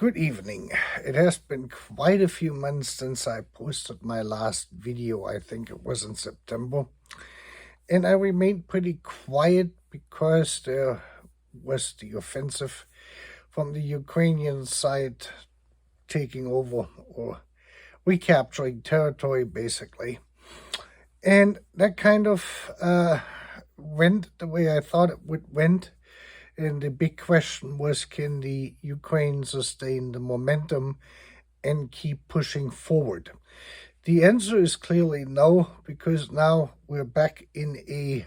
Good evening. It has been quite a few months since I posted my last video. I think it was in September. And I remained pretty quiet because there was the offensive from the Ukrainian side taking over or recapturing territory, basically. And that kind of went the way I thought it would went. And the big question was, can the Ukraine sustain the momentum and keep pushing forward? The answer is clearly no, because now we're back in a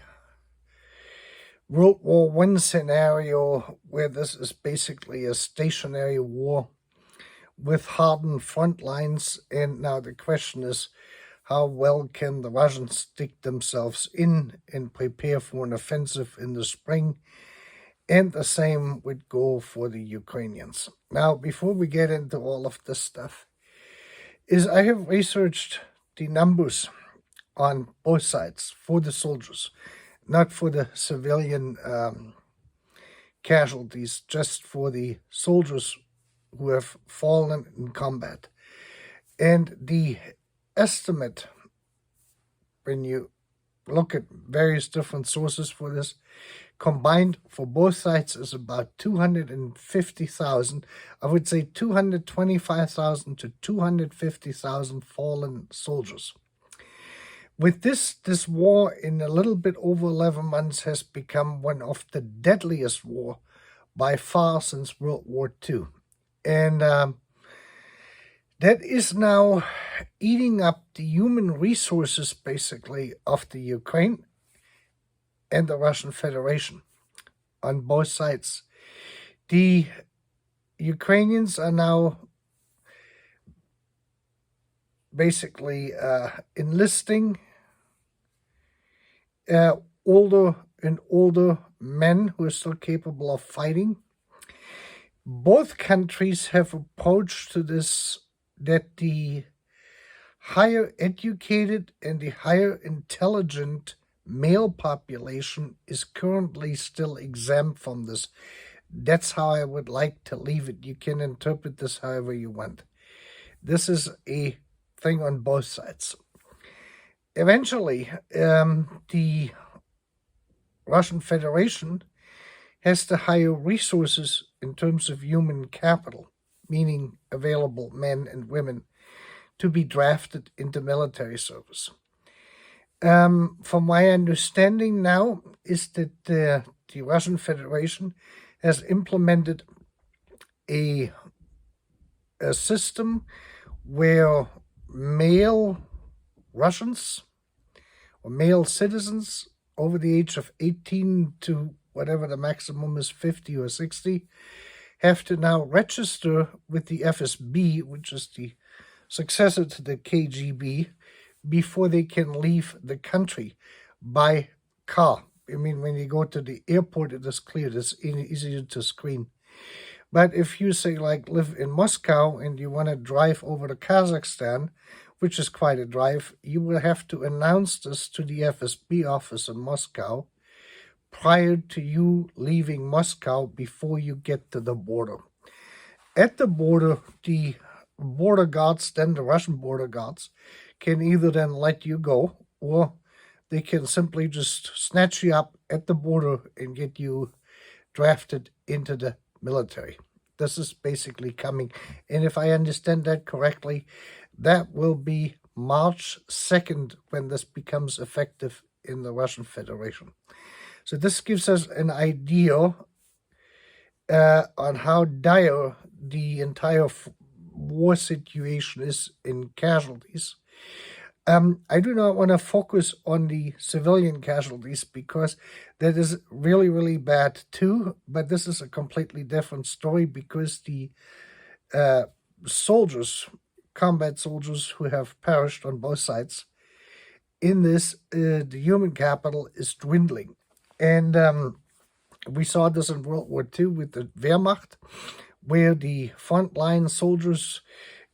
World War I scenario where this is basically a stationary war with hardened front lines. And now the question is, how well can the Russians stick themselves in and prepare for an offensive in the spring? And the same would go for the Ukrainians. Now, before we get into all of this stuff, I have researched the numbers on both sides for the soldiers, not for the civilian casualties, just for the soldiers who have fallen in combat. And the estimate, when you look at various different sources for this, combined for both sides is about 250,000. I would say 225,000 to 250,000 fallen soldiers. With this war in a little bit over 11 months has become one of the deadliest war by far since World War II. And that is now eating up the human resources, basically, of the Ukraine and the Russian Federation on both sides. The Ukrainians are now basically enlisting older and older men who are still capable of fighting. Both countries have approached to this that the higher educated and the higher intelligent male population is currently still exempt from this. That's how I would like to leave it. You can interpret this however you want. This is a thing on both sides. Eventually, the Russian Federation has the higher resources in terms of human capital, meaning available men and women, to be drafted into military service. From my understanding now is that the Russian Federation has implemented a system where male Russians or male citizens over the age of 18 to whatever the maximum is, 50 or 60, have to now register with the FSB, which is the successor to the KGB, before they can leave the country by car. I mean, when you go to the airport, it is clear, it's easier to screen. But if you say, like, live in Moscow and you want to drive over to Kazakhstan, which is quite a drive, you will have to announce this to the FSB office in Moscow prior to you leaving Moscow before you get to the border. At the border, the border guards, then the Russian border guards, can either then let you go, or they can simply just snatch you up at the border and get you drafted into the military. This is basically coming. And if I understand that correctly, that will be March 2nd when this becomes effective in the Russian Federation. So this gives us an idea on how dire the entire war situation is in casualties. I do not want to focus on the civilian casualties because that is really, really bad too. But this is a completely different story because the soldiers, combat soldiers who have perished on both sides, in this, the human capital is dwindling. And we saw this in World War II with the Wehrmacht, where the frontline soldiers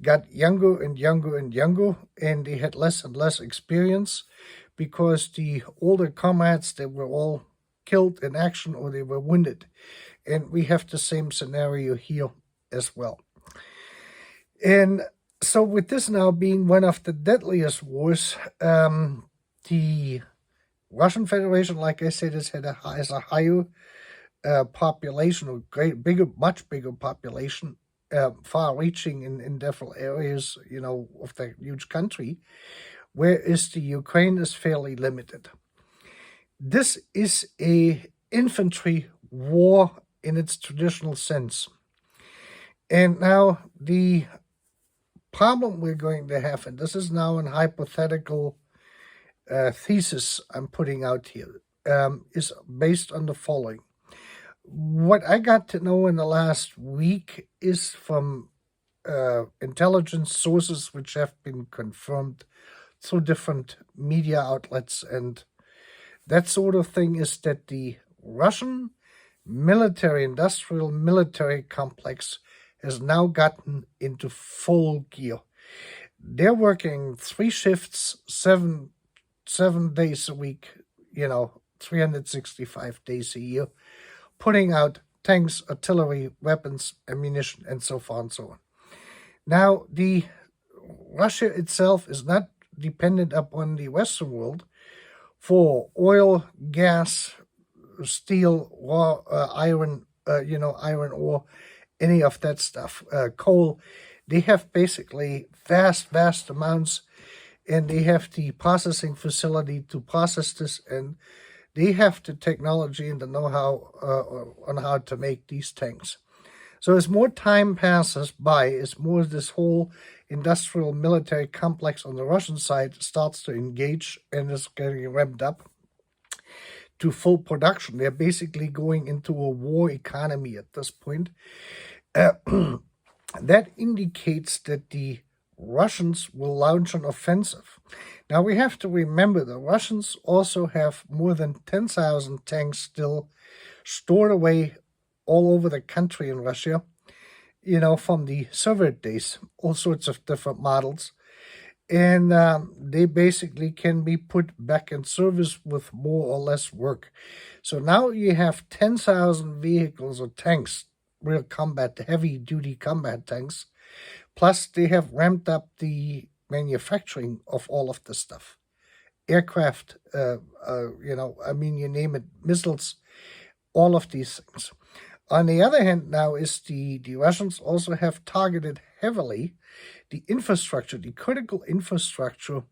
got younger and younger and younger, and they had less and less experience because the older comrades, they were all killed in action or they were wounded. And we have the same scenario here as well. And so with this now being one of the deadliest wars, the Russian Federation, like I said, has a higher population, or much bigger population, far-reaching in different areas, of the huge country, whereas the Ukraine is fairly limited. This is a infantry war in its traditional sense. And now the problem we're going to have, and this is now an hypothetical thesis I'm putting out here, is based on the following. What I got to know in the last week is from intelligence sources which have been confirmed through different media outlets and that sort of thing, is that the Russian industrial military complex has now gotten into full gear. They're working 3 shifts, 7 days a week, 365 days a year, putting out tanks, artillery, weapons, ammunition, and so far and so on. Now, Russia itself is not dependent upon the Western world for oil, gas, steel, iron, iron ore, any of that stuff, coal. They have basically vast amounts, and they have the processing facility to process this, and they have the technology and the know-how on how to make these tanks. So as more time passes by, as more of this whole industrial military complex on the Russian side starts to engage and is getting ramped up to full production, they're basically going into a war economy at this point. That indicates that the Russians will launch an offensive. Now we have to remember the Russians also have more than 10,000 tanks still stored away all over the country in Russia, from the Soviet days, all sorts of different models. And they basically can be put back in service with more or less work. So now you have 10,000 vehicles or tanks, real heavy-duty combat tanks, plus they have ramped up the manufacturing of all of this stuff. Aircraft, you name it, missiles, all of these things. On the other hand, now is the Russians also have targeted heavily the infrastructure, the critical infrastructure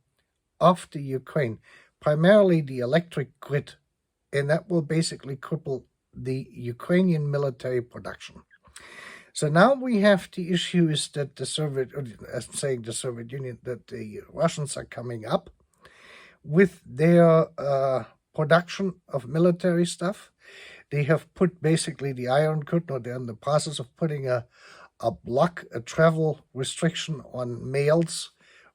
of the Ukraine, primarily the electric grid, and that will basically cripple the Ukrainian military production. So now we have the issue is that the Soviet Union, that the Russians are coming up with their production of military stuff. They have put basically the iron curtain, or they're in the process of putting a travel restriction on males,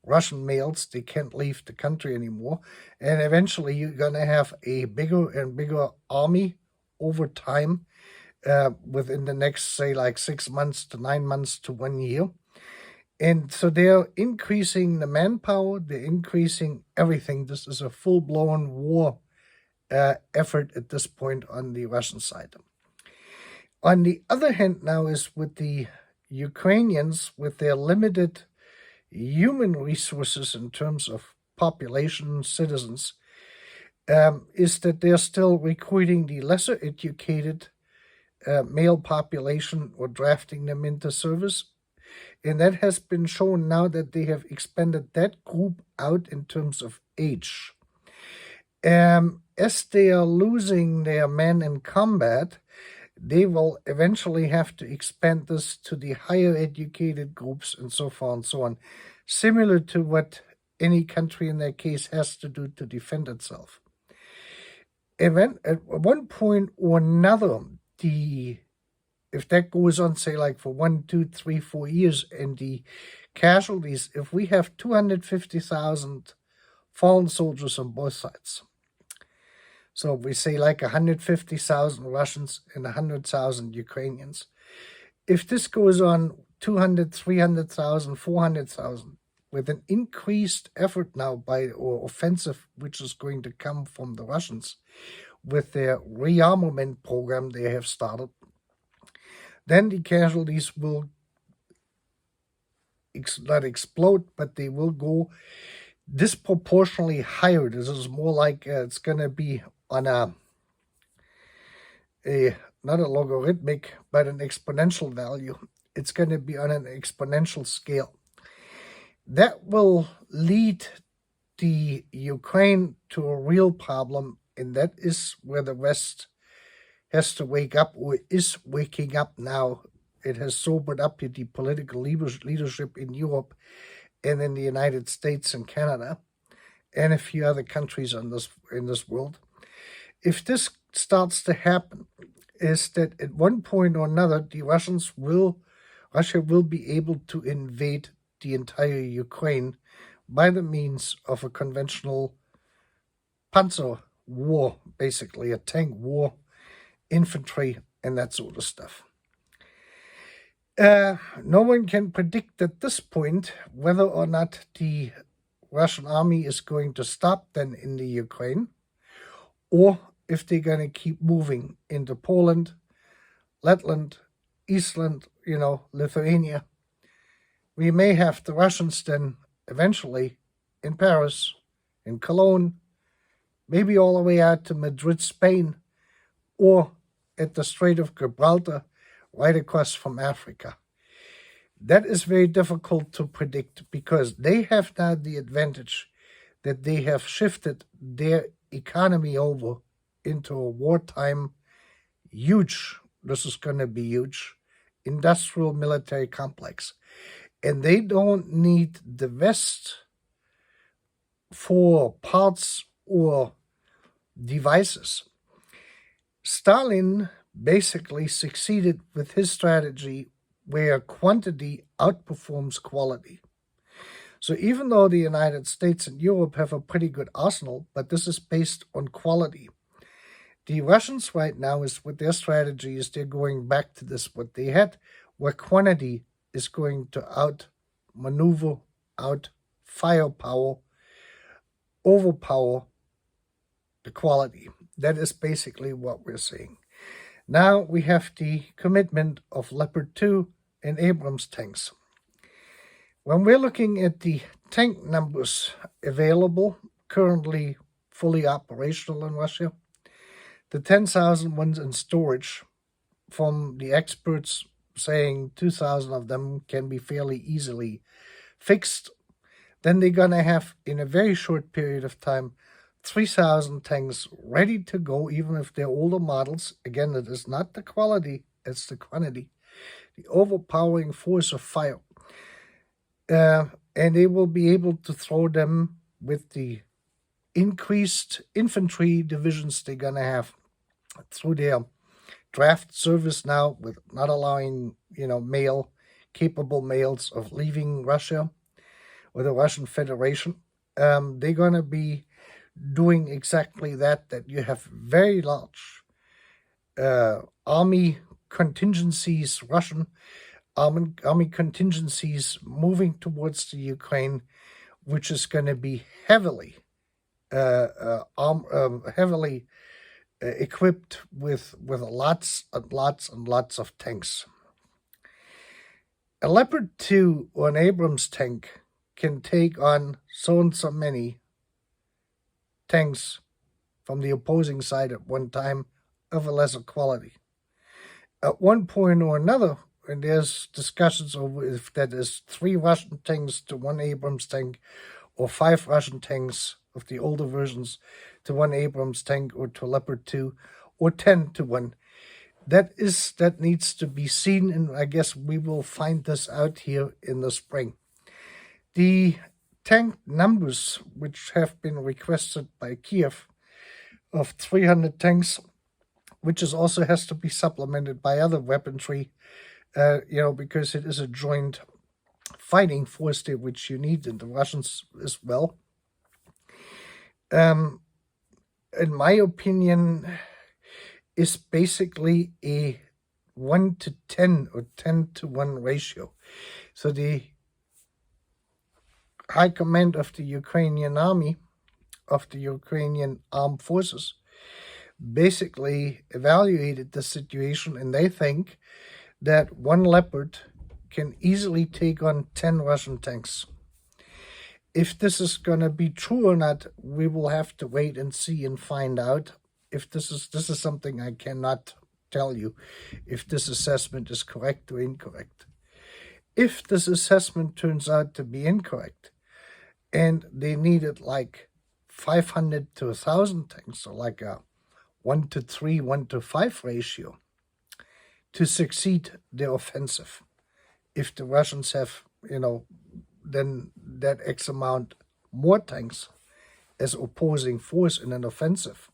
Russian males. They can't leave the country anymore. And eventually you're going to have a bigger and bigger army over time within the next, say, like 6 months to 9 months to 1 year. And so they're increasing the manpower, they're increasing everything. This is a full-blown war effort at this point on the Russian side. On the other hand now is with the Ukrainians, with their limited human resources in terms of population, citizens, is that they're still recruiting the lesser educated male population or drafting them into service. And that has been shown now that they have expanded that group out in terms of age. As they are losing their men in combat, they will eventually have to expand this to the higher educated groups and so far and so on, similar to what any country in that case has to do to defend itself. At one point or another, if that goes on, say, like for 1, 2, 3, 4 years, and the casualties, if we have 250,000 fallen soldiers on both sides, so we say like 150,000 Russians and 100,000 Ukrainians. If this goes on 200, 300,000, 400,000, with an increased effort now or offensive, which is going to come from the Russians with their rearmament program they have started, then the casualties will not explode, but they will go disproportionately higher. This is more like it's going to be on a not a logarithmic, but an exponential value. It's going to be on an exponential scale. That will lead the Ukraine to a real problem, and that is where the West has to wake up, or is waking up now. It has sobered up the political leadership in Europe and in the United States and Canada and a few other countries in this world. If this starts to happen, is that at one point or another, Russia will be able to invade the entire Ukraine by the means of a conventional panzer war, basically a tank war, infantry, and that sort of stuff. No one can predict at this point whether or not the Russian army is going to stop then in the Ukraine, or if they're going to keep moving into Poland, Letland, Eastland, Lithuania. We may have the Russians then eventually in Paris, in Cologne, maybe all the way out to Madrid, Spain, or at the Strait of Gibraltar, right across from Africa. That is very difficult to predict because they have now the advantage that they have shifted their economy over into a wartime this is going to be huge, industrial military complex. And they don't need the West for parts or devices. Stalin basically succeeded with his strategy where quantity outperforms quality. So even though the United States and Europe have a pretty good arsenal, but this is based on quality. The Russians right now is with their strategy is they're going back to this, what they had, where quantity is going to outmaneuver, firepower, overpower the quality. That is basically what we're seeing. Now we have the commitment of Leopard 2 and Abrams tanks. When we're looking at the tank numbers available, currently fully operational in Russia, the 10,000 ones in storage, from the experts saying 2,000 of them can be fairly easily fixed, then they're going to have, in a very short period of time, 3,000 tanks ready to go, even if they're older models. Again, it is not the quality, it's the quantity. The overpowering force of fire. And they will be able to throw them with the increased infantry divisions they're going to have through their draft service now, with not allowing, capable males of leaving Russia or the Russian Federation. They're going to be doing exactly that you have very large army contingencies, Russian army contingencies moving towards the Ukraine, which is going to be heavily equipped with lots and lots and lots of tanks. A Leopard 2 or an Abrams tank can take on so and so many tanks from the opposing side at one time of a lesser quality. At one point or another, and there's discussions over if that is 3 Russian tanks to 1 Abrams tank, or 5 Russian tanks of the older versions to 1 Abrams tank, or to Leopard 2, or 10 to 1. That needs to be seen, and I guess we will find this out here in the spring. The tank numbers, which have been requested by Kiev, of 300 tanks, which also has to be supplemented by other weaponry, because it is a joint fighting force there, which you need, and the Russians as well. In my opinion, is basically a 1 to 10 or 10 to 1 ratio. So the High Command of the Ukrainian Army, of the Ukrainian Armed Forces, basically evaluated the situation, and they think that 1 Leopard can easily take on 10 Russian tanks. If this is going to be true or not, we will have to wait and see and find out. If this is something I cannot tell you, if this assessment is correct or incorrect. If this assessment turns out to be incorrect, and they needed like 500 to 1,000 tanks, so like a 1-to-3, 1-to-5 ratio, to succeed their offensive. If the Russians have, then that X amount more tanks as opposing force in an offensive,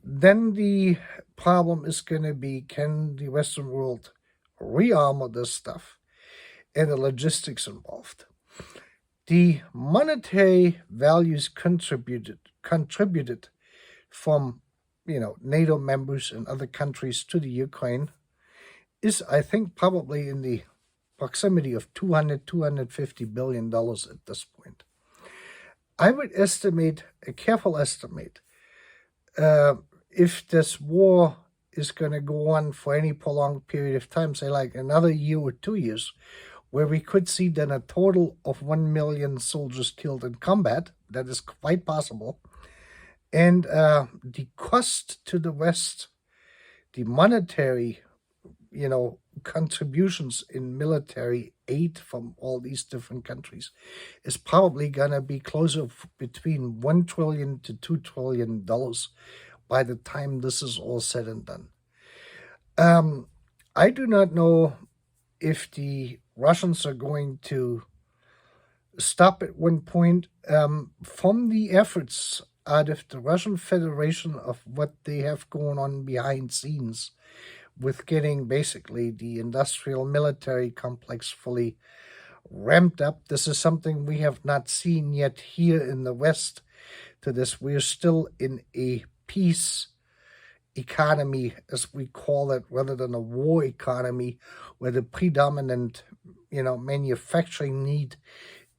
then the problem is going to be, can the Western world re-armor this stuff, and the logistics involved. The monetary values contributed from NATO members and other countries to the Ukraine is, I think, probably in the proximity of $250 billion at this point. I would estimate, a careful estimate, if this war is going to go on for any prolonged period of time, say like another year or 2 years, where we could see then a total of 1 million soldiers killed in combat, that is quite possible, and the cost to the West, the monetary, contributions in military aid from all these different countries is probably going to be closer between $1 trillion to $2 trillion by the time this is all said and done. I do not know if the Russians are going to stop at one point. From the efforts out of the Russian Federation of what they have going on behind scenes with getting basically the industrial military complex fully ramped up. This is something we have not seen yet here in the West to this. We're still in a peace economy, as we call it, rather than a war economy, where the predominant, manufacturing need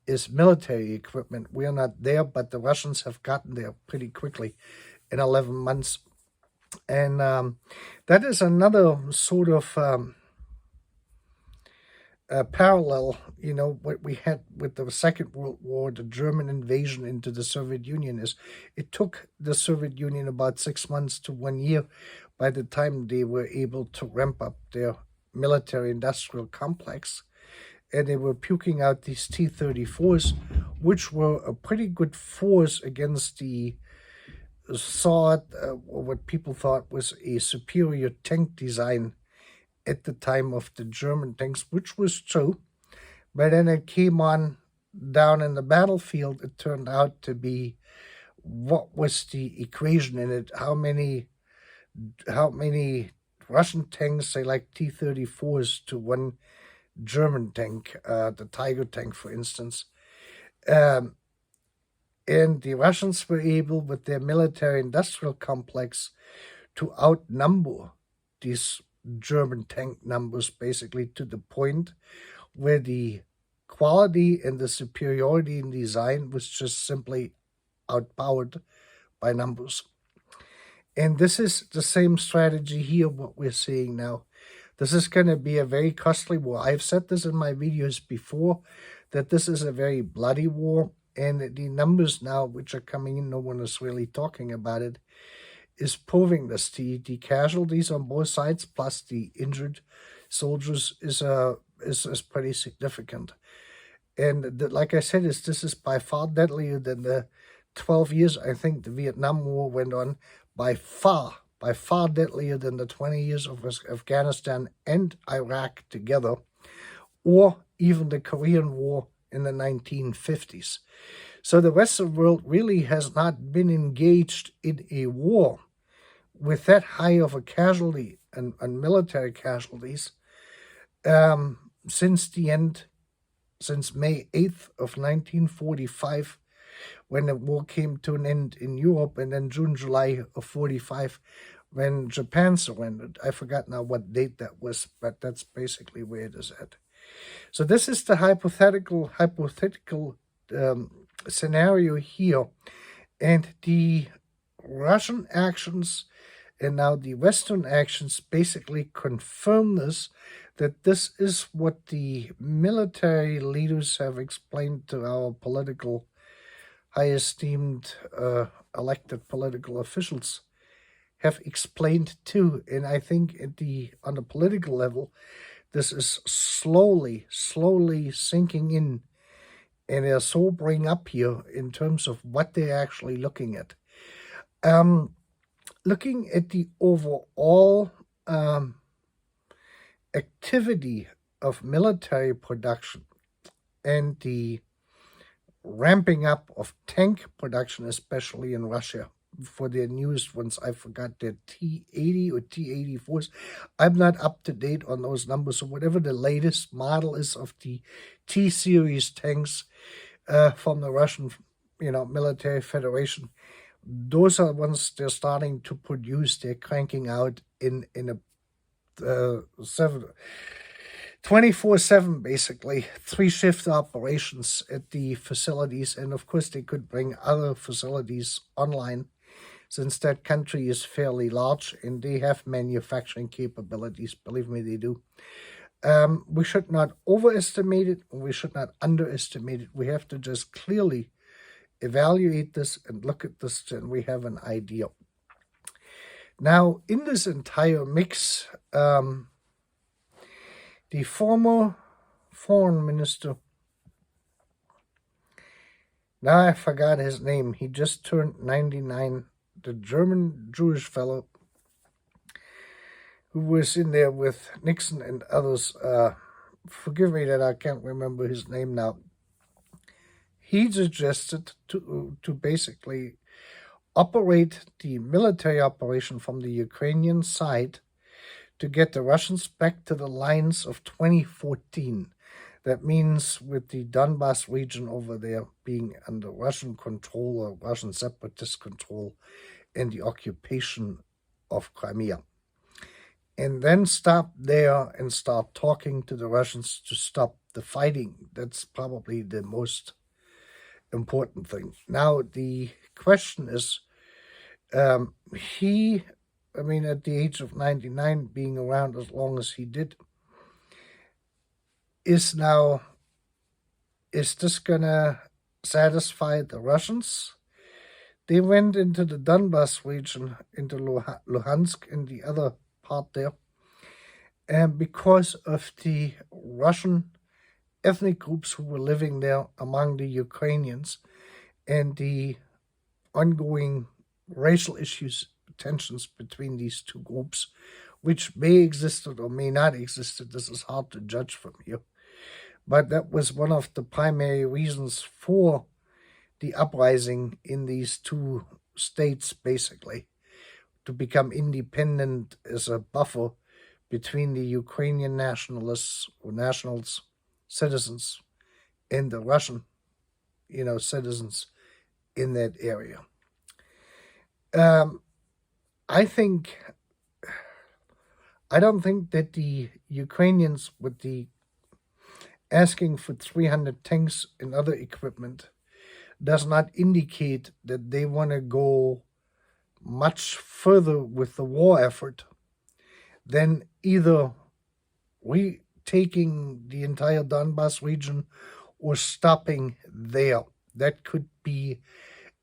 is military equipment. We're not there, but the Russians have gotten there pretty quickly in 11 months. And that is another sort of parallel, what we had with the Second World War, the German invasion into the Soviet Union. Is it took the Soviet Union about 6 months to 1 year by the time they were able to ramp up their military industrial complex, and they were puking out these T-34s, which were a pretty good force against the what people thought was a superior tank design at the time of the German tanks, which was true. But then it came on down in the battlefield. It turned out to be, what was the equation in it? How many Russian tanks, say like T-34s, to one German tank, the Tiger tank, for instance. And the Russians were able, with their military-industrial complex, to outnumber these German tank numbers, basically to the point where the quality and the superiority in design was just simply outpowered by numbers. And this is the same strategy here, what we're seeing now. This is going to be a very costly war. I've said this in my videos before, that this is a very bloody war. And the numbers now which are coming in, no one is really talking about it, is proving this. The casualties on both sides plus the injured soldiers is pretty significant. And like I said, this is by far deadlier than the 12 years I think the Vietnam War went on. By far deadlier than the 20 years of Afghanistan and Iraq together, or even the Korean War in the 1950s. So the Western world really has not been engaged in a war with that high of a casualty and military casualties since May 8th of 1945, when the war came to an end in Europe, and then June, July of 45, when Japan surrendered. I forgot now what date that was, but that's basically where it is at. So this is the hypothetical scenario here, and the Russian actions And now the Western actions basically confirm this, that this is what the military leaders have explained to our political, high esteemed elected political officials have explained too. And I think on the political level, this is slowly sinking in, and they're sobering up here in terms of what they're actually looking at. Looking at the overall activity of military production and the ramping up of tank production, especially in Russia, for their newest ones, I forgot, their T-80 or T-84s. I'm not up to date on those numbers, so whatever the latest model is of the T-series tanks from the Russian, military federation, those are ones they're starting to produce. They're cranking out in a 24/7, basically, 3-shift operations at the facilities. And of course, they could bring other facilities online, since that country is fairly large and they have manufacturing capabilities. Believe me, they do. We should not overestimate it, and we should not underestimate it. We have to just clearly evaluate this and look at this, and we have an idea. Now, in this entire mix, the former foreign minister, now I forgot his name, he just turned 99, the German Jewish fellow who was in there with Nixon and others, forgive me that I can't remember his name now. He suggested to basically operate the military operation from the Ukrainian side to get the Russians back to the lines of 2014. That means with the Donbas region over there being under Russian control or Russian separatist control, and the occupation of Crimea. And then stop there and start talking to the Russians to stop the fighting. That's probably the most important thing. Now, the question is, at the age of 99, being around as long as he did, is this gonna satisfy the Russians? They went into the Donbas region, into Luhansk and the other part there, and because of the Russian ethnic groups who were living there among the Ukrainians and the ongoing racial issues, tensions between these two groups, which may existed or may not existed. This is hard to judge from here. But that was one of the primary reasons for the uprising in these two states, basically, to become independent as a buffer between the Ukrainian nationalists or nationals, citizens, and the Russian, citizens in that area. I don't think that the Ukrainians, with the asking for 300 tanks and other equipment, does not indicate that they want to go much further with the war effort than either retaking the entire Donbas region or stopping there. That could be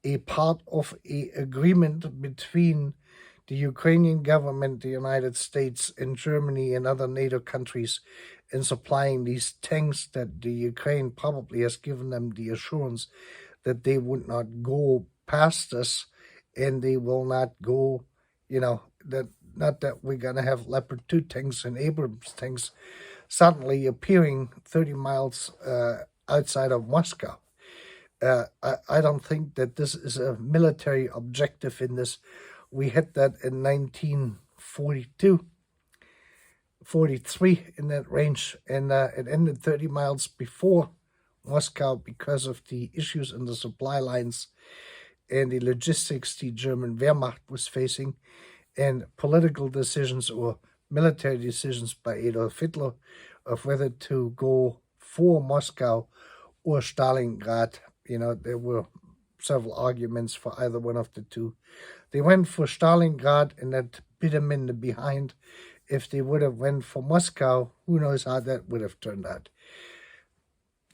a part of an agreement between the Ukrainian government, the United States, and Germany and other NATO countries in supplying these tanks, that the Ukraine probably has given them the assurance that they would not go past us, and they will not go, not that we're going to have Leopard 2 tanks and Abrams tanks suddenly appearing 30 miles outside of Moscow. I don't think that this is a military objective in this. We had that in 1942, 43, in that range, and it ended 30 miles before Moscow because of the issues in the supply lines and the logistics the German Wehrmacht was facing, and political decisions or military decisions by Adolf Hitler of whether to go for Moscow or Stalingrad. There were several arguments for either one of the two. They went for Stalingrad, and that bit them in the behind. If they would have went for Moscow, who knows how that would have turned out.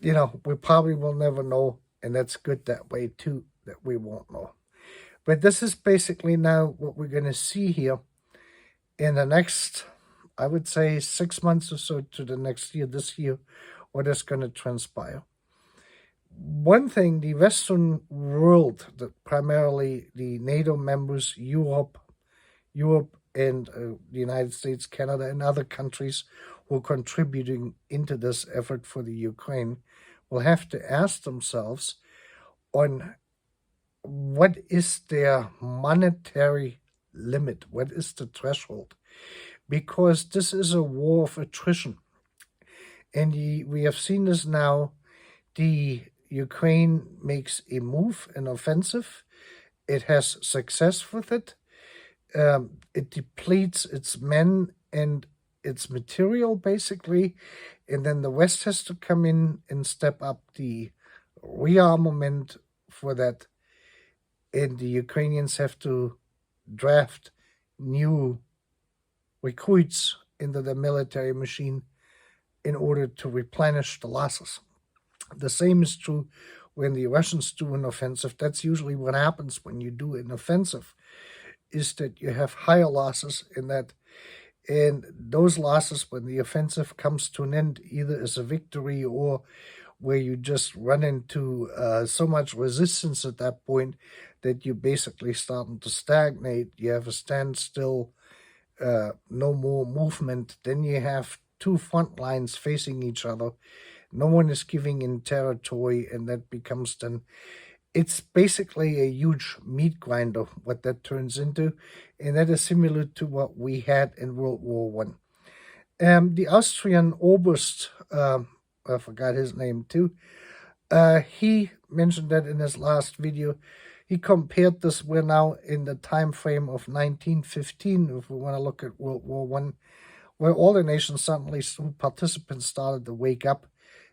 We probably will never know, and that's good that way too, that we won't know. But this is basically now what we're going to see here in the next, I would say, 6 months or so to the next year, this year, what is going to transpire. One thing, the Western world, primarily the NATO members, Europe and the United States, Canada, and other countries who are contributing into this effort for the Ukraine, will have to ask themselves on what is their monetary limit, what is the threshold, because this is a war of attrition. And we have seen this now. The Ukraine makes a move, an offensive. It has success with it. It depletes its men and its material, basically. And then the West has to come in and step up the rearmament for that. And the Ukrainians have to draft new recruits into the military machine in order to replenish the losses. The same is true when the Russians do an offensive. That's usually what happens when you do an offensive, is that you have higher losses in that. And those losses, when the offensive comes to an end, either as a victory or where you just run into so much resistance at that point that you're basically starting to stagnate, you have a standstill, no more movement, then you have two front lines facing each other. No one is giving in territory, and that becomes then, it's basically a huge meat grinder, what that turns into, and that is similar to what we had in World War I. The Austrian Oberst, I forgot his name too, he mentioned that in his last video. He compared this, we're now in the time frame of 1915, if we want to look at World War I, where all the nations suddenly, participants started to wake up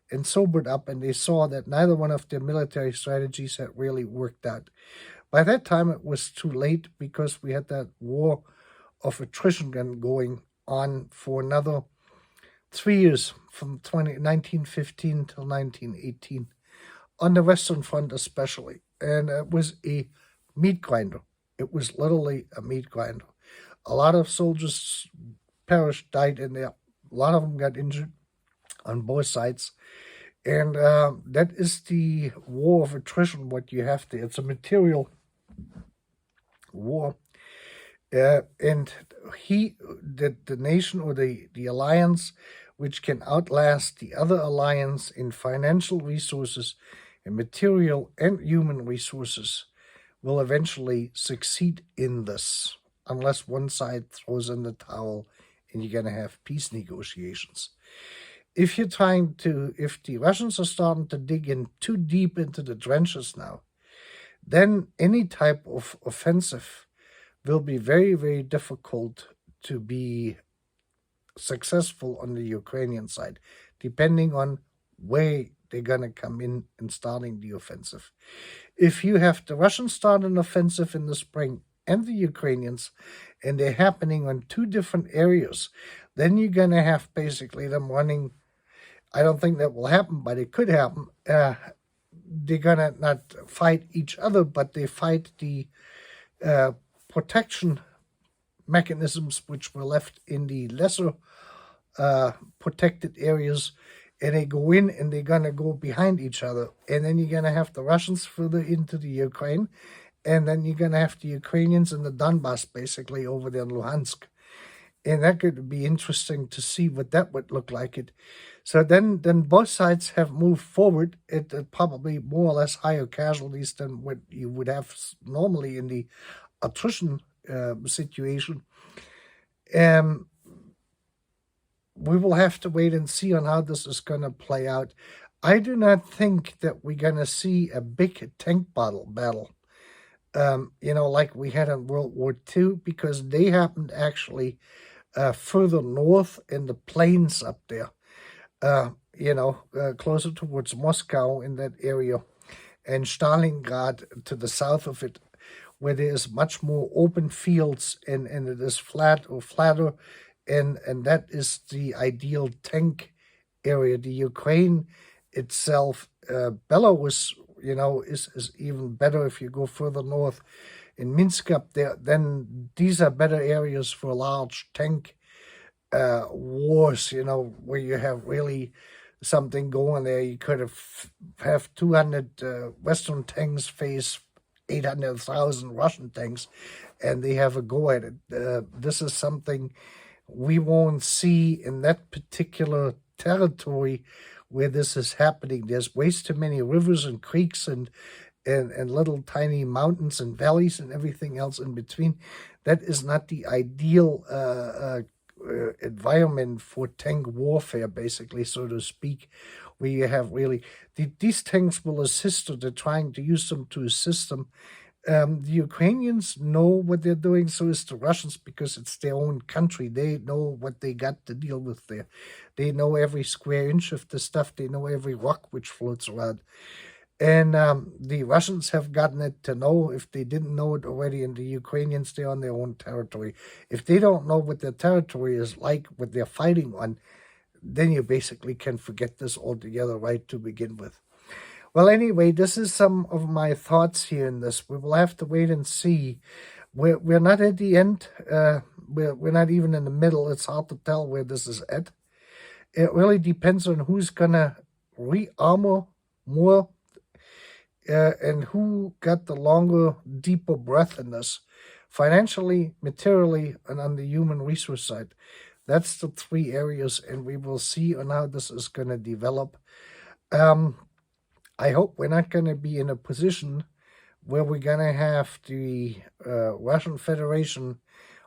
and sobered up, and they saw that neither one of their military strategies had really worked out. By that time, it was too late, because we had that war of attrition going on for another 3 years, from 1915 till 1918, on the Western Front especially. And it was a meat grinder. It was literally a meat grinder. A lot of soldiers perished, died in there. A lot of them got injured on both sides. And that is the war of attrition, what you have there. It's a material war. And the nation or the alliance which can outlast the other alliance in financial resources and material and human resources will eventually succeed in this, unless one side throws in the towel and you're going to have peace negotiations. If the Russians are starting to dig in too deep into the trenches now, then any type of offensive will be very, very difficult to be successful on the Ukrainian side, depending on where they're going to come in and starting the offensive. If you have the Russians start an offensive in the spring and the Ukrainians, and they're happening on two different areas, then you're going to have basically them running. I don't think that will happen, but it could happen. They're going to not fight each other, but they fight the protection mechanisms which were left in the lesser protected areas, and they go in and they're going to go behind each other. And then you're going to have the Russians further into the Ukraine, and then you're going to have the Ukrainians in the Donbass, basically, over there in Luhansk. And that could be interesting to see what that would look like. So then both sides have moved forward at probably more or less higher casualties than what you would have normally in the attrition situation. We will have to wait and see on how this is going to play out. I do not think that we're going to see a big tank battle, like we had in World War II, because they happened actually further north in the plains up there, closer towards Moscow in that area. and Stalingrad to the south of it, where there is much more open fields and it is flat or flatter, and that is the ideal tank area. The Ukraine itself, Belarus, is even better if you go further north in Minsk up there. Then these are better areas for large tank wars, where you have really something going there. You could have 200 Western tanks face 800,000 Russian tanks, and they have a go at it. This is something we won't see in that particular territory where this is happening. There's way too many rivers and creeks and little tiny mountains and valleys and everything else in between. That is not the ideal environment for tank warfare, basically, so to speak, where you have really these tanks will assist, or they're trying to use them to assist them. The Ukrainians know what they're doing, so is the Russians, because it's their own country. They know what they got to deal with there. They know every square inch of the stuff. They know every rock which floats around. And the Russians have gotten it to know, if they didn't know it already, and the Ukrainians, they're on their own territory. If they don't know what their territory is like, what they're fighting on, then you basically can forget this altogether right to begin with. Well, anyway, this is some of my thoughts here in this. We will have to wait and see. We're not at the end. We're not even in the middle. It's hard to tell where this is at. It really depends on who's going to re-armor more, and who got the longer, deeper breath in this, financially, materially, and on the human resource side. That's the three areas, and we will see on how this is going to develop. I hope we're not going to be in a position where we're going to have the Russian Federation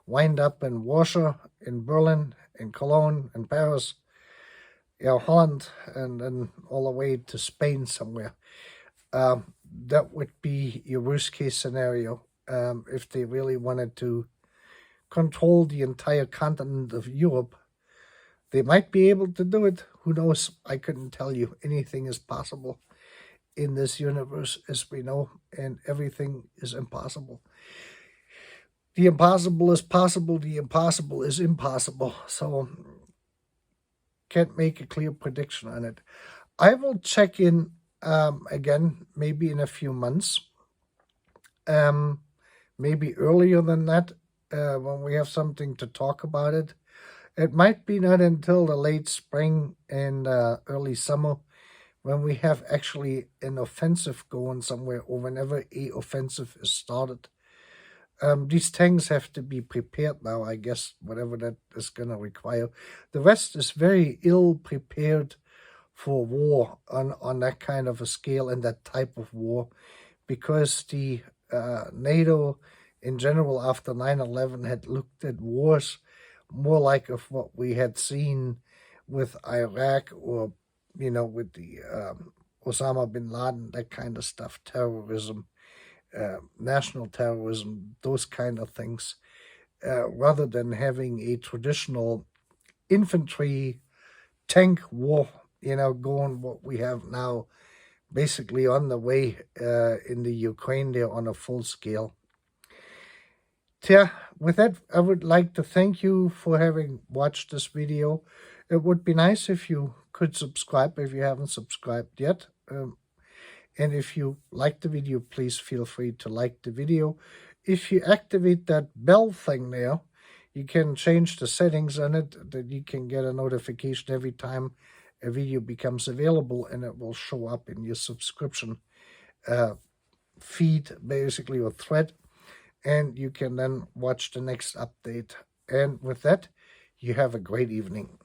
wind up in Warsaw, in Berlin, in Cologne, in Paris, Holland, and then all the way to Spain somewhere. That would be your worst case scenario if they really wanted to control the entire continent of Europe. They might be able to do it. Who knows? I couldn't tell you. Anything is possible in this universe, as we know, and everything is impossible. The impossible is possible. The impossible is impossible. So can't make a clear prediction on it. I will check in again, maybe in a few months, maybe earlier than that, when we have something to talk about it. It might be not until the late spring and early summer, when we have actually an offensive going somewhere, or whenever a offensive is started. These tanks have to be prepared now, I guess, whatever that is going to require. The West is very ill prepared for war on that kind of a scale and that type of war, because the NATO in general after 9/11 had looked at wars more like of what we had seen with Iraq, or with the Osama bin Laden, that kind of stuff, terrorism, national terrorism, those kind of things, rather than having a traditional infantry tank war, going what we have now, basically on the way in the Ukraine there on a full scale. With that, I would like to thank you for having watched this video. It would be nice if you could subscribe if you haven't subscribed yet. And if you like the video, please feel free to like the video. If you activate that bell thing there, you can change the settings on it, that you can get a notification every time a video becomes available, and it will show up in your subscription feed, basically, or thread, and you can then watch the next update. And with that, you have a great evening.